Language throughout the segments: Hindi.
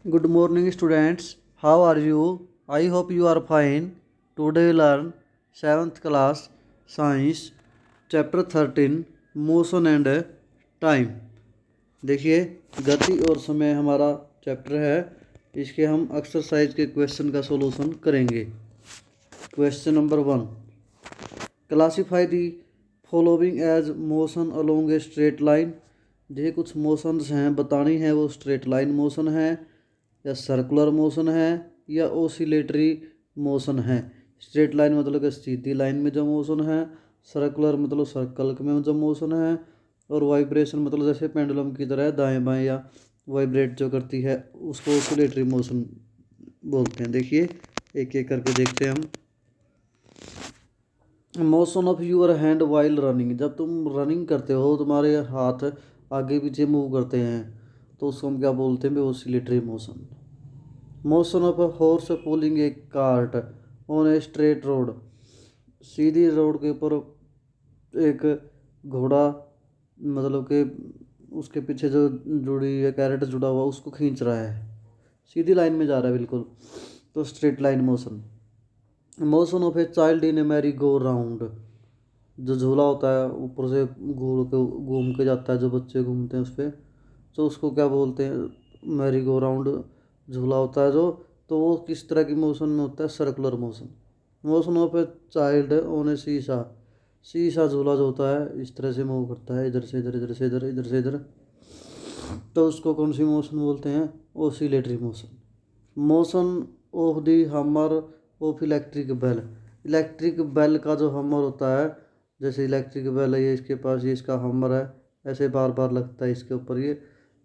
Good morning, students. How are you? I hope you are fine. Today we learn 7th class Science Chapter 13 Motion and Time. देखिए, गति और समय हमारा चैप्टर है। इसके हम एक्सरसाइज के क्वेश्चन का सॉल्यूशन करेंगे। Question number 1, classify the following as motion along a straight line. ये कुछ मोशंस हैं, बतानी है वो स्ट्रेट लाइन मोशन है या सर्कुलर मोशन है या ओसिलेटरी मोशन है। स्ट्रेट लाइन मतलब कि सीधी लाइन में जो मोशन है, सर्कुलर मतलब सर्कल में जो मोशन है, और वाइब्रेशन मतलब जैसे पेंडुलम की तरह दाएं बाएं या वाइब्रेट जो करती है उसको ओसिलेटरी मोशन बोलते हैं। देखिए एक एक करके देखते हैं हम। Motion of your hand while running, जब तुम रनिंग करते हो तुम्हारे हाथ आगे पीछे मूव करते हैं तो उसको हम क्या बोलते हैं? Oscillatory motion. Motion of a horse pulling a cart on a straight road, Sidhi road के ऊपर एक घोड़ा मतलब कि उसके पीछे जो जुड़ी है कैरेट जुड़ा हुआ उसको खींच रहा है, सीधी लाइन में जा रहा है बिल्कुल, तो straight line motion. Motion of a child in A merry go round, जो झूला होता है ऊपर से घूम के जाता है, जो बच्चे घूमते हैं उस पर, तो उसको क्या बोलते हैं? मैरी गो राउंड झूला होता है जो, तो वो किस तरह की मोशन में होता है? Circular motion. Motion of a child on a seesaw, seesaw झूला जो होता है इस तरह से मूव करता है, इधर से इधर, इधर से इधर, इधर से इधर, तो उसको कौन सी मोशन बोलते हैं? Oscillatory motion. Motion of the hammer of electric bell, electric bell का जो हमर होता है, जैसे इलेक्ट्रिक बेल है ये इसके पास, ये इसका हमर है, ऐसे बार बार लगता है इसके ऊपर ये,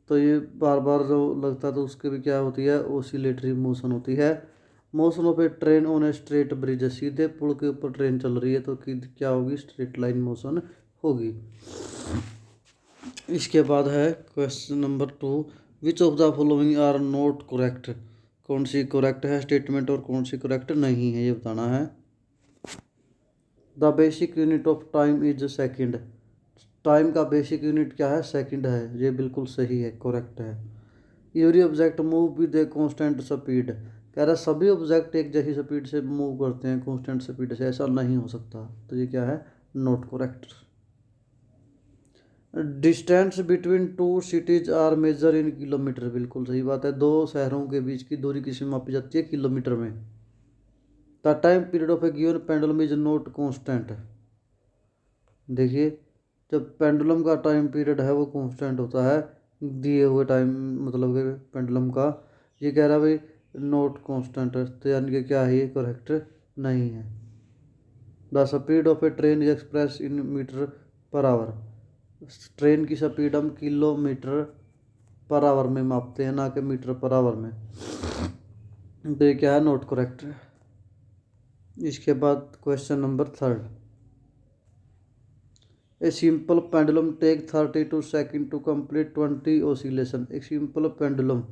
तो ये बार बार जो लगता है तो उसके भी क्या होती है? ओसिलेटरी मोशन होती है। Motion of a train on a straight bridge, सीधे पुल के ऊपर ट्रेन चल रही है तो क्या होगी? स्ट्रेट लाइन मोशन होगी। इसके बाद है question number 2, which of the following are not correct, कौन सी करेक्ट है स्टेटमेंट और कौन सी करेक्ट नहीं है ये बताना है। The basic unit of time is second, time का बेसिक यूनिट क्या है? सेकंड है, ये बिल्कुल सही है, करेक्ट है। Every object move with a constant speed, कह रहा है सभी ऑब्जेक्ट एक जैसी स्पीड से मूव करते हैं, कांस्टेंट स्पीड से, ऐसा नहीं हो सकता, तो ये क्या है? Not correct. Distance between two cities are measured in kilometre, बिल्कुल सही बात है, दो शहरों के बीच की दूरी किस में मापी जाती है? किलोमीटर में। The time period of A given pendulum is not constant, देखिए जब पेंडुलम का टाइम पीरियड है वो कांस्टेंट होता है दिए हुए टाइम मतलब कि पेंडुलम का, ये कह रहा है भाई नॉट कांस्टेंट, तो यानी कि क्या है? ये करेक्ट नहीं है। The speed of a train is expressed in metre per hour, train की स्पीड हम किलोमीटर पर आवर में मापते हैं, ना कि मीटर पर आवर में, तो ये क्या है? Not correct. इसके बाद question number 3, a simple pendulum take 32 second to complete 20 oscillation, एक सिंपल पेंडुलम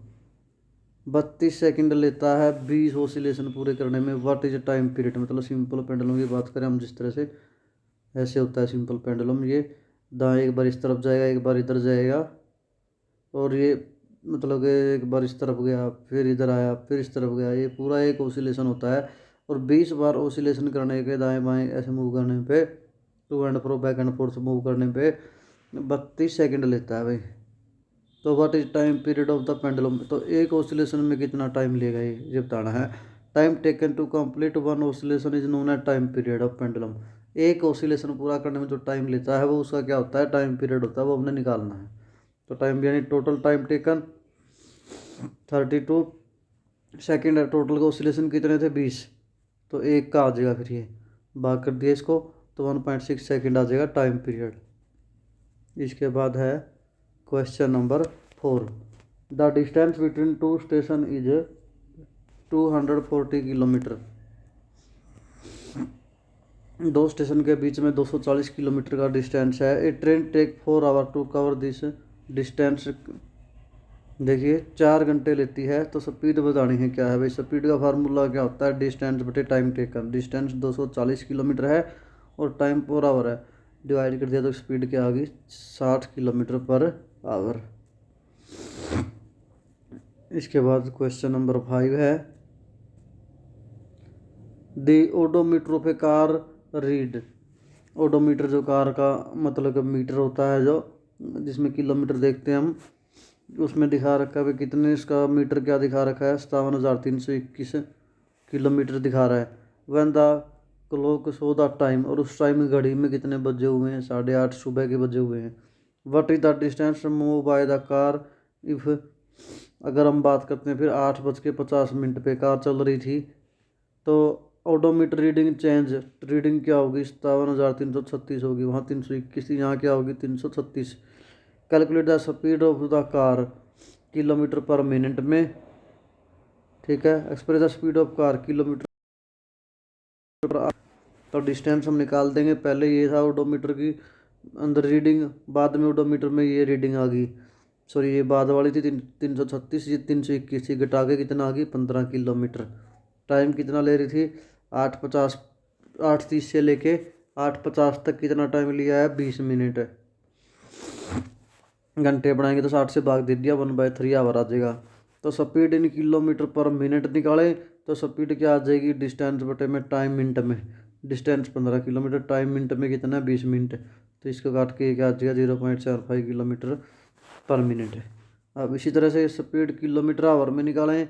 32 सेकंड लेता है 20 ओसिलेशन पूरे करने में। व्हाट इज टाइम पीरियड, मतलब सिंपल पेंडुलम की बात करें हम जिस तरह से, ऐसे होता है सिंपल पेंडुलम, ये दाएं एक बार इस तरफ जाएगा, एक बार इधर जाएगा, और ये मतलब कि एक बार इस तरफ गया, फिर इधर आया, फिर इस तरफ गया, ये पूरा एक ओसिलेशन होता है। और 20 बार ओसिलेशन करने के दाएं बाएं ऐसे मूव करने पे, to and fro back and forth move करने पे 32 सेकंड लेता है भाई। तो what is time period of the pendulum, तो एक ओसिलेशन में कितना टाइम लेगा ये बताना है। Time taken to complete one oscillation is known as time period of pendulum, एक ओसिलेशन पूरा करने में जो टाइम लेता है वो उसका क्या होता है? टाइम पीरियड होता है, वो हमने निकालना है। तो टाइम यानी टोटल टाइम टेकन 32 सेकेंड है, टोटल का ओसिलेशन कितने थे? 20, तो एक का आ जाएगा, फिर ये भाग कर दिया इसको तो 1.6 सेकेंड आ जाएगा टाइम पीरियड। इसके बाद है question number 4, the distance between two station is 240 kilometre, दो स्टेशन के बीच में 240 किलोमीटर का डिस्टेंस है। A train take 4 hour to cover this distance, देखिए 4 घंटे लेती है, तो स्पीड बतानी है क्या है भाई? स्पीड का फार्मूला क्या होता है? डिस्टेंस बटे टाइम टेकन, डिस्टेंस 240 किलोमीटर है और टाइम पर आवर है, डिवाइड कर दिया तो स्पीड क्या आ गई? 60 किलोमीटर पर आवर। इसके बाद क्वेश्चन नंबर 5 है, the odometer of A car read. Odometer जो कार का मतलब मीटर होता है, जो जिसमें किलोमीटर देखते हैं हम, उसमें दिखा रखा है कितने, इसका मीटर क्या दिखा रखा है, 57,321 किलोमीटर दिखा रहा है। When the clock show the time, और उस टाइम घड़ी में कितने बजे हुए हैं, 8:30 सुबह के बजे हुए हैं। What is the distance move by the car if, अगर हम बात करते हैं फिर 8:50 पे कार चल रही थी, तो ओडोमीटर रीडिंग चेंज, रीडिंग क्या होगी, 57,336 होगी, वहाँ 321 थी, यहाँ क्या होगी 336। Calculate the speed of the car kilometre पर मिनट में, ठीक है। Express the speed of car kilometre per our. तो डिस्टेंस हम निकाल देंगे, पहले ये था ओडोमीटर की अंदर रीडिंग, बाद में ओडोमीटर में ये रीडिंग आ गई, सॉरी ये बाद वाली थी 336, ये 321 थी, घटा के कितना आ गई 15 किलोमीटर। टाइम कितना ले रही थी, 8:50, 8:30 से लेके 8:50 तक कितना टाइम लिया है, 20 मिनट है। घंटे बनाएंगे तो 60 से भाग दे दिया, 1/3 आवर आ जाएगा। तो स्पीड इन किलोमीटर पर मिनट निकाले तो स्पीड क्या आ जाएगी, डिस्टेंस बटे में टाइम मिनट में, डिस्टेंस 15 किलोमीटर, टाइम मिनट में कितना है 20 मिनट, तो इसको काट के क्या आ जाएगा 0.45 किलोमीटर पर मिनट है। अब इसी तरह से स्पीड किलोमीटर आवर में निकालें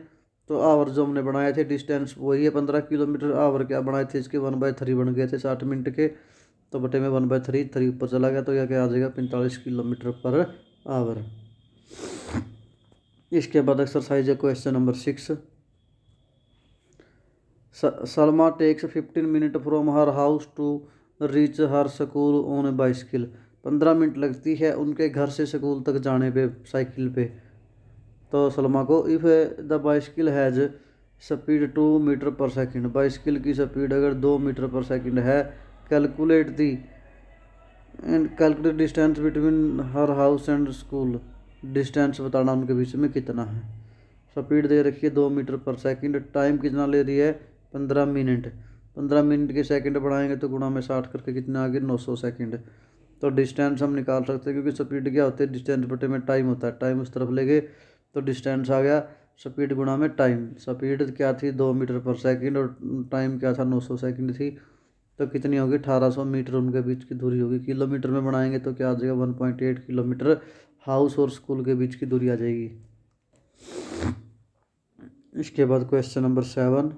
तो आवर जो हमने बनाए थे डिस्टेंस वही है 15 किलोमीटर, आवर क्या बनाए थे इसके 1/3 बन गए थे 60 मिनट के, तो बटे में 1/3, 3 ऊपर चला गया तो यह क्या आ जाएगा 45 किलोमीटर पर आवर। इसके बाद एक्सरसाइज है question number 6। Salma takes 15 minute from her house to reach her school on a bicycle. 15 minute लगती है उनके घर से स्कूल तक जाने पे साइकिल पे। तो सलमा को, if the bicycle has speed 2 metre per second, bicycle की स्पीड अगर 2 मीटर पर सेकंड है, calculate the and calculate distance between her house and school, distance बताना उनके बीच में कितना है। स्पीड दे रखी है 2 मीटर पर सेकंड, टाइम कितना ले रही है 15 मिनट, 15 मिनट के सेकंड बढ़ाएंगे तो गुणा में 60 करके कितना आ गया 900 सेकंड। तो डिस्टेंस हम निकाल सकते हैं क्योंकि स्पीड क्या होती है, डिस्टेंस बटे में टाइम होता है, टाइम उस तरफ ले गए तो डिस्टेंस आ गया स्पीड गुणा में टाइम। स्पीड क्या थी 2 मीटर पर सेकंड और टाइम क्या था 900 सेकंड थी, तो कितनी होगी 1800 मीटर उनके बीच की दूरी होगी। किलोमीटर में बनाएंगे तो क्या आ जाएगा 1.8 किलोमीटर हाउस और स्कूल के बीच की दूरी आ जाएगी। इसके बाद question number 7,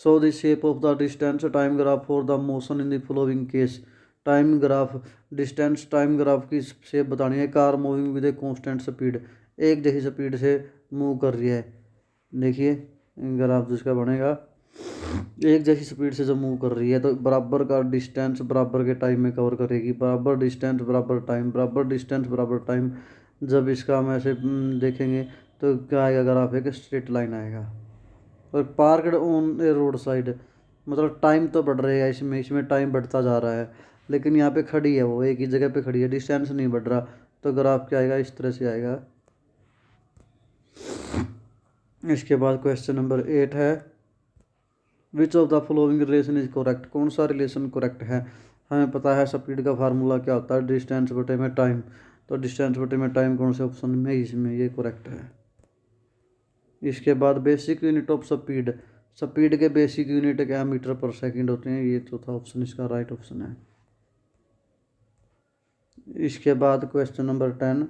so the shape of the distance time graph for the motion in the following case. Time graph, distance time graph की शेप बतानी है। Car moving with a constant speed, एक जैसी स्पीड से मूव कर रही है, देखिए ग्राफ जिसका बनेगा एक जैसी स्पीड से जो मूव कर रही है तो बराबर का डिस्टेंस बराबर के टाइम में कवर करेगी, बराबर डिस्टेंस बराबर टाइम, बराबर डिस्टेंस बराबर टाइम। जब इसका हम ऐसे देखेंगे तो क्या आएगा ग्राफ, एक स्ट्रेट लाइन आएगा। और parked on A road side, मतलब टाइम तो बढ़ रहा है इसमें, इसमें टाइम बढ़ता जा रहा है, लेकिन यहाँ पे खड़ी है वो एक ही जगह पे खड़ी है, डिस्टेंस नहीं बढ़ रहा, तो ग्राफ क्या आएगा इस तरह से आएगा। इसके बाद क्वेश्चन नंबर 8 है, विच of the following relation is correct, कौन सा रिलेशन करेक्ट है। हमें पता है स्पीड का फार्मूला क्या होता है, डिस्टेंस बटे में टाइम, तो डिस्टेंस बटे में टाइम कौन से ऑप्शन में, इसमें ये करेक्ट है। इसके बाद basic unit of speed, speed के बेसिक यूनिट क्या मीटर पर सेकंड होते हैं, ये चौथा ऑप्शन इसका राइट ऑप्शन है। इसके बाद question number 10,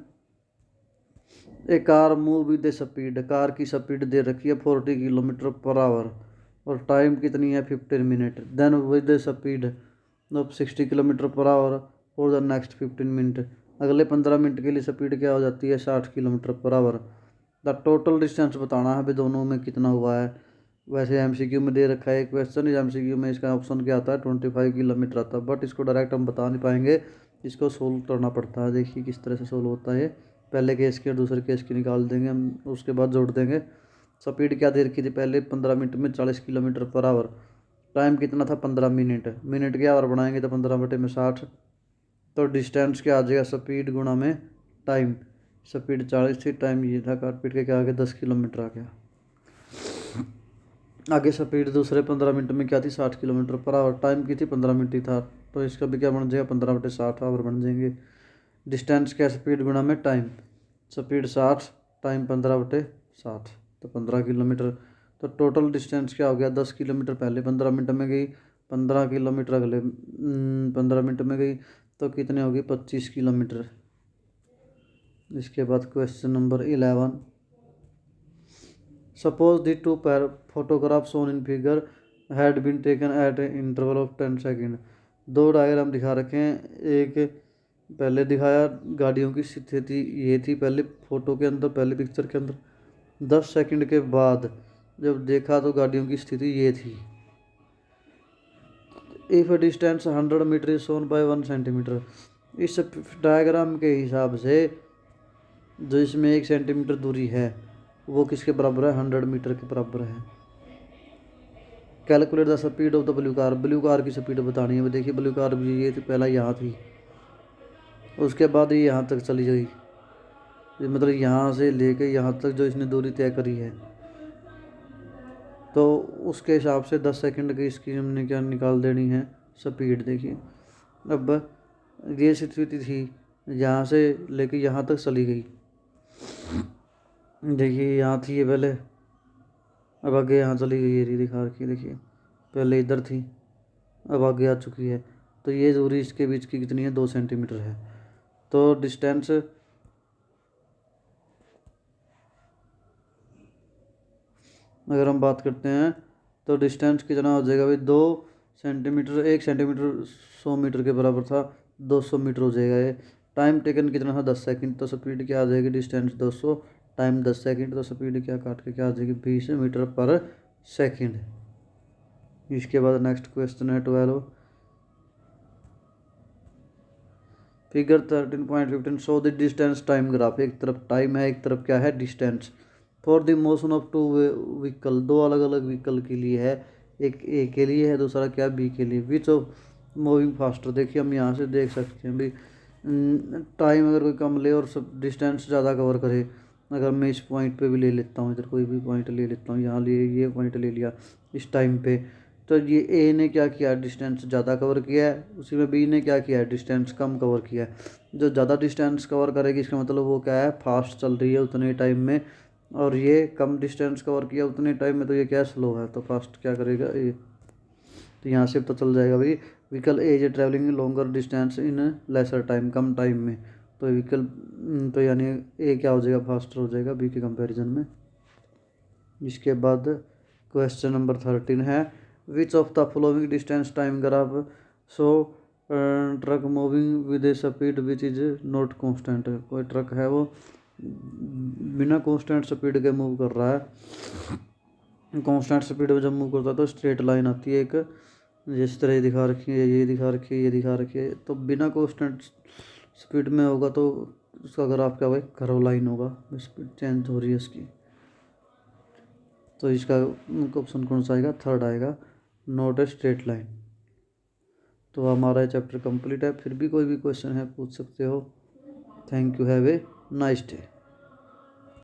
A car move with the speed, car की स्पीड दे रखी है 40 किलोमीटर पर आवर और टाइम कितनी है 15 minute, then with the speed of 60 kilometre per hour for the next 15 minute, अगले 15 मिनट के लिए स्पीड क्या हो जाती है 60 kilometre per our. The total distance बताना है भाई दोनों में कितना हुआ है। वैसे एमसीक्यू में दे रखा है क्वेश्चन, एमसीक्यू में इसका ऑप्शन क्या आता है 25 किलोमीटर आता है, बट इसको डायरेक्ट हम बता नहीं पाएंगे, इसको सोल्व करना पड़ता है। देखिए किस तरह से सोल्व होता है, पहले केस की और दूसरे केस की निकाल देंगे हम, उसके बाद जोड़ देंगे। स्पीड क्या दे रखी थी पहले 15 मिनट में 40 किलोमीटर पर आवर, टाइम कितना था 15 मिनट, मिनट के आवर बनाएंगे तो 15 बटे में 60, तो डिस्टेंस क्या आ जाएगा स्पीड गुणा में टाइम, स्पीड 40 थी, टाइम ये था, काट पीट के क्या आ गया 10 किलोमीटर आ गया। आगे स्पीड दूसरे 15 मिनट में क्या थी 60 किलोमीटर पर आवर, टाइम की थी 15 मिनट ही था, तो इसका भी क्या बन जाएगा 15 बटे 60 आवर बन जाएंगे। डिस्टेंस क्या स्पीड गुणा में टाइम, स्पीड 60 टाइम 15 बटे 60, तो 15 किलोमीटर। तो टोटल डिस्टेंस क्या हो गया, 10 किलोमीटर पहले 15 मिनट में गई, 15 किलोमीटर अगले 15 मिनट में गई, तो कितने होगी 25 किलोमीटर। इसके बाद question number 11, suppose the two pair photograph shown in figure had been taken at a interval of 10 second. दो डायग्राम दिखा रखे हैं, एक पहले दिखाया गाड़ियों की स्थिति ये थी पहले फ़ोटो के अंदर, पहले पिक्चर के अंदर, 10 सेकंड के बाद जब देखा तो गाड़ियों की स्थिति ये थी। If distance 100 metre is shown by 1 centimetre. इस डायग्राम के हिसाब से जो इसमें 1 सेंटीमीटर दूरी है वो किसके बराबर है, 100 मीटर के बराबर है। Calculate the speed of the blue car. Blue car की स्पीड बतानी है। देखिए ब्लू कार भी ये थी, पहला यहाँ थी, उसके बाद ये यहाँ तक चली गई, मतलब यहाँ से लेके यहाँ तक जो इसने दूरी तय करी है, तो उसके हिसाब से 10 सेकंड की इसकी हमने क्या निकाल देनी है, स्पीड। देखिए अब ये स्थिति थी, यहाँ से लेके यहाँ तक चली गई। देखिए यहाँ थी ये पहले, अब आगे यहाँ चली गई, ये दिखा रखी, देखिए पहले इधर थी अब आगे आ चुकी है। तो ये दूरी इसके बीच की कितनी है, 2 सेंटीमीटर है। तो डिस्टेंस अगर हम बात करते हैं तो डिस्टेंस कितना हो जाएगा भाई, 2 सेंटीमीटर, 1 सेंटीमीटर 100 मीटर के बराबर था, 200 मीटर हो जाएगा ये। टाइम टेकन कितना था, 10 सेकंड। तो स्पीड क्या आ जाएगी, डिस्टेंस 200, टाइम 10 सेकंड, तो स्पीड क्या काट के क्या आ जाएगी, 20 मीटर पर सेकंड। इसके बाद नेक्स्ट क्वेश्चन है 12, figure 13.15 show the distance time graph. एक तरफ टाइम है, एक तरफ क्या है, distance. For the motion of two vehicle, दो अलग अलग व्हीकल के लिए है, एक ए के लिए है, दूसरा क्या बी के लिए। Which of moving faster. देखिए हम यहाँ से देख सकते हैं भाई, टाइम अगर कोई कम ले और सब डिस्टेंस ज़्यादा कवर करे। अगर मैं इस पॉइंट पे भी ले लेता हूँ, इधर कोई भी पॉइंट ले लेता हूँ, यहाँ लिए ये पॉइंट ले लिया इस टाइम पे, तो ये ए ने क्या किया, डिस्टेंस ज़्यादा कवर किया है, उसी में बी ने क्या किया है, डिस्टेंस कम कवर किया है। जो ज़्यादा डिस्टेंस कवर करेगी इसका मतलब वो क्या है, फास्ट चल रही है उतने टाइम में, और ये कम डिस्टेंस कवर किया उतने टाइम में, तो ये क्या स्लो है, तो फास्ट क्या करेगा ए। तो यहाँ से पता चल जाएगा भाई vehicle A is travelling longer distance in lesser time, come time में। तो व्हीकल तो यानी ए क्या हो जाएगा, फास्टर हो जाएगा बी के कंपैरिजन में। इसके बाद क्वेश्चन नंबर 13 है, विच of the following distance time graph so truck moving with A speed which is not constant. कोई ट्रक है वो बिना कांस्टेंट स्पीड के मूव कर रहा है। कांस्टेंट स्पीड में जब मूव करता है तो स्ट्रेट लाइन आती है एक, जिस तरह ये दिखा रखी है, ये दिखा रखी है, ये दिखा रखी है। तो बिना कांस्टेंट स्पीड में होगा तो उसका ग्राफ क्या होगा, कर्व लाइन होगा, स्पीड चेंज हो रही है इसकी। तो इसका ऑप्शन कौन सा आएगा, थर्ड आएगा, नॉट ए स्ट्रेट लाइन। तो हमारा चैप्टर कंप्लीट है। फिर भी कोई भी क्वेश्चन है पूछ सकते हो। Thank you, have a nice day.